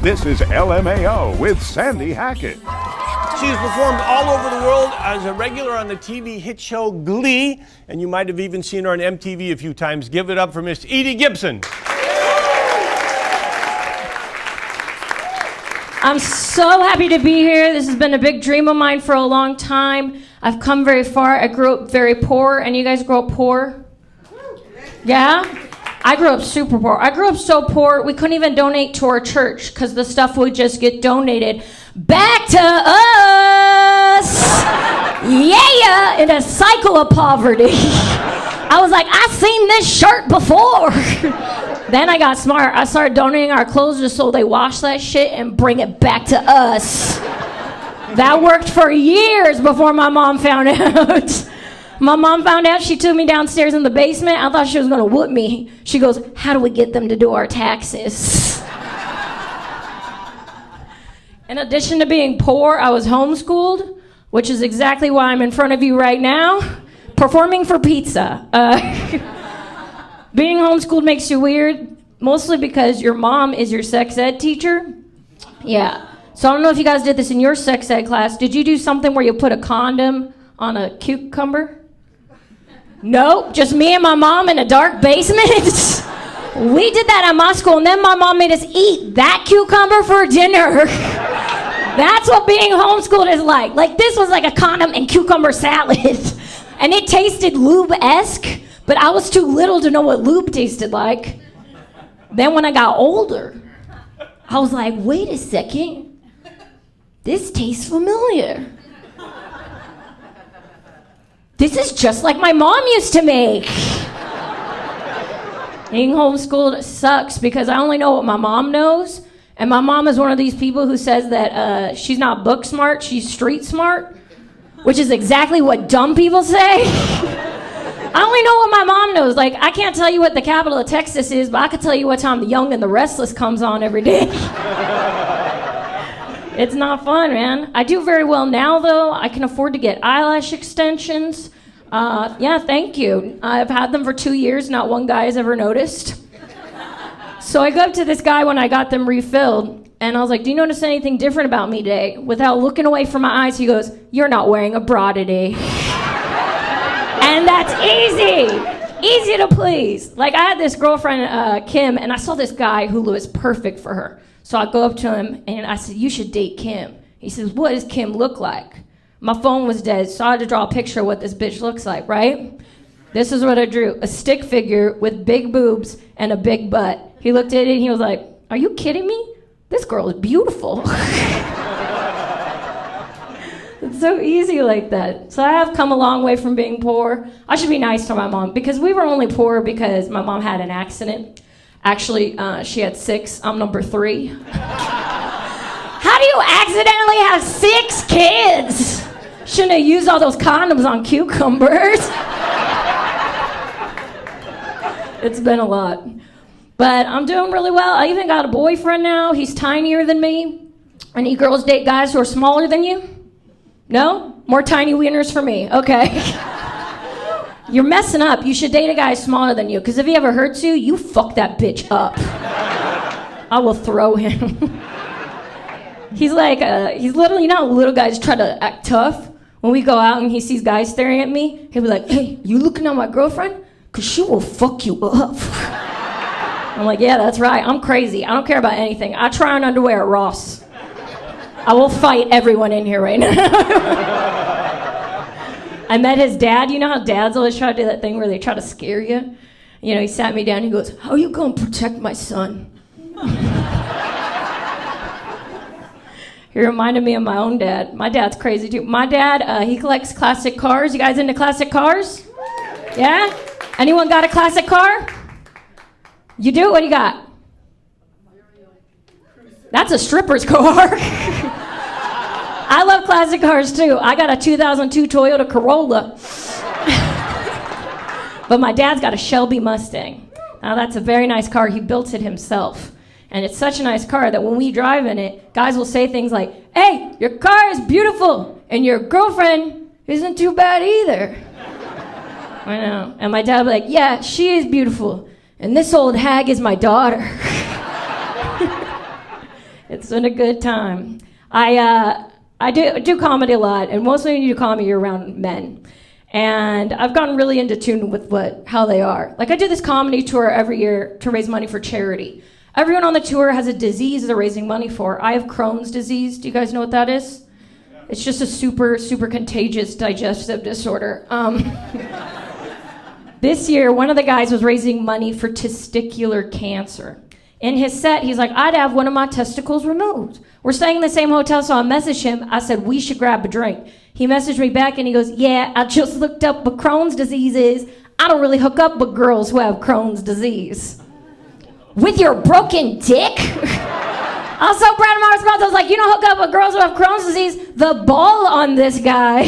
This is LMAO with Sandy Hackett. She has performed all over the world as a regular on the TV hit show Glee, and you might have even seen her on MTV a few times. Give it up for Miss Edi Gibson. I'm so happy to be here. This has been a big dream of mine for a long time. I've come very far. I grew up very poor, and you guys grew up poor? Yeah? I grew up super poor. I grew up so poor, we couldn't even donate to our church because the stuff would just get donated back to us. Yeah, in a cycle of poverty. I was like, I've seen this shirt before. Then I got smart. I started donating our clothes just so they wash that shit and bring it back to us. That worked for years before my mom found out. My mom found out, she took me downstairs in the basement. I thought she was gonna whoop me. She goes, how do we get them to do our taxes? In addition to being poor, I was homeschooled, which is exactly why I'm in front of you right now, performing for pizza. Being homeschooled makes you weird, mostly because your mom is your sex ed teacher. Yeah. So I don't know if you guys did this in your sex ed class. Did you do something where you put a condom on a cucumber? Nope, just me and my mom in a dark basement. We did that at my school, and then my mom made us eat that cucumber for dinner. That's what being homeschooled is like. Like, this was like a condom and cucumber salad. And it tasted lube-esque, but I was too little to know what lube tasted like. Then when I got older, I was like, wait a second. This tastes familiar. This is just like my mom used to make. Being homeschooled sucks because I only know what my mom knows. And my mom is one of these people who says that she's not book smart, she's street smart, which is exactly what dumb people say. I only know what my mom knows. Like, I can't tell you what the capital of Texas is, but I can tell you what time The Young and the Restless comes on every day. It's not fun, man. I do very well now, though. I can afford to get eyelash extensions. Yeah, thank you. I've had them for 2 years. Not one guy has ever noticed. So I go up to this guy when I got them refilled, and I was like, do you notice anything different about me today? Without looking away from my eyes, he goes, you're not wearing a bra today. And that's easy to please. Like, I had this girlfriend, Kim, and I saw this guy who was perfect for her. So I go up to him, and I said, you should date Kim. He says, what does Kim look like? My phone was dead, so I had to draw a picture of what this bitch looks like, right? This is what I drew. A stick figure with big boobs and a big butt. He looked at it, and he was like, are you kidding me? This girl is beautiful. It's so easy like that. So I have come a long way from being poor. I should be nice to my mom, because we were only poor because my mom had an accident. Actually, she had 6. I'm number 3. How do you accidentally have 6 kids? Shouldn't have used all those condoms on cucumbers. It's been a lot. But I'm doing really well. I even got a boyfriend now. He's tinier than me. Any girls date guys who are smaller than you? No? More tiny wieners for me. Okay. You're messing up. You should date a guy smaller than you, because if he ever hurts you, you fuck that bitch up. I will throw him. He's like, he's little, you know how little guys try to act tough? When we go out and he sees guys staring at me, he'll be like, hey, you looking at my girlfriend? Because she will fuck you up. I'm like, yeah, that's right. I'm crazy. I don't care about anything. I try on underwear at Ross. I will fight everyone in here right now. I met his dad. You know how dads always try to do that thing where they try to scare you? You know, he sat me down. He goes, how are you going to protect my son? He reminded me of my own dad. My dad's crazy, too. My dad, he collects classic cars. You guys into classic cars? Yeah? Anyone got a classic car? You do? What do you got? That's a stripper's car. I love classic cars, too. I got a 2002 Toyota Corolla. But my dad's got a Shelby Mustang. Now, that's a very nice car. He built it himself. And it's such a nice car that when we drive in it, guys will say things like, hey, your car is beautiful, and your girlfriend isn't too bad either. I know. And my dad will be like, yeah, she is beautiful, and this old hag is my daughter. It's been a good time. I do comedy a lot, and mostly when you do comedy, you're around men. And I've gotten really into tune with how they are. Like, I do this comedy tour every year to raise money for charity. Everyone on the tour has a disease they're raising money for. I have Crohn's disease. Do you guys know what that is? It's just a super, super contagious digestive disorder. This year, one of the guys was raising money for testicular cancer. In his set, he's like, I'd have one of my testicles removed. We're staying in the same hotel, so I messaged him. I said, we should grab a drink. He messaged me back, and he goes, yeah, I just looked up what Crohn's disease is. I don't really hook up with girls who have Crohn's disease. With your broken dick? I was so proud of my response. I was like, you don't hook up with girls who have Crohn's disease. The ball on this guy.